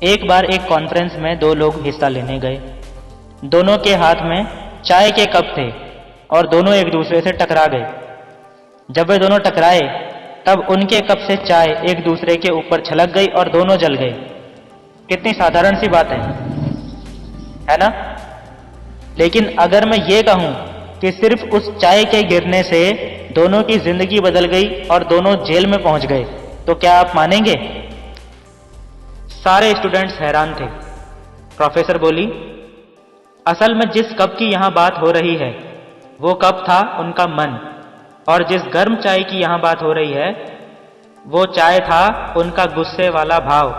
एक बार एक कॉन्फ्रेंस में दो लोग हिस्सा लेने गए। दोनों के हाथ में चाय के कप थे और दोनों एक दूसरे से टकरा गए। जब वे दोनों टकराए तब उनके कप से चाय एक दूसरे के ऊपर छलक गई और दोनों जल गए। कितनी साधारण सी बात है ना? लेकिन अगर मैं ये कहूं कि सिर्फ उस चाय के गिरने से दोनों की जिंदगी बदल गई और दोनों जेल में पहुंच गए, तो क्या आप मानेंगे? सारे स्टूडेंट्स हैरान थे। प्रोफेसर बोली, असल में जिस कप की यहां बात हो रही है वो कप था उनका मन, और जिस गर्म चाय की यहां बात हो रही है वो चाय था उनका गुस्से वाला भाव,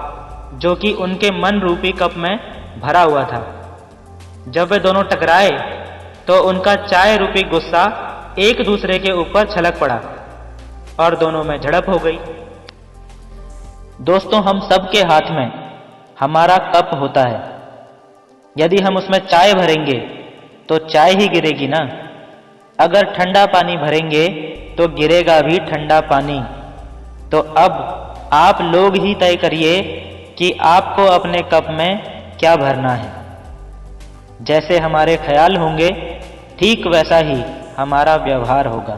जो कि उनके मन रूपी कप में भरा हुआ था। जब वे दोनों टकराए तो उनका चाय रूपी गुस्सा एक दूसरे के ऊपर छलक पड़ा और दोनों में झड़प हो गई। दोस्तों, हम सबके हाथ में हमारा कप होता है। यदि हम उसमें चाय भरेंगे तो चाय ही गिरेगी ना। अगर ठंडा पानी भरेंगे तो गिरेगा भी ठंडा पानी। तो अब आप लोग ही तय करिए कि आपको अपने कप में क्या भरना है। जैसे हमारे ख्याल होंगे ठीक वैसा ही हमारा व्यवहार होगा।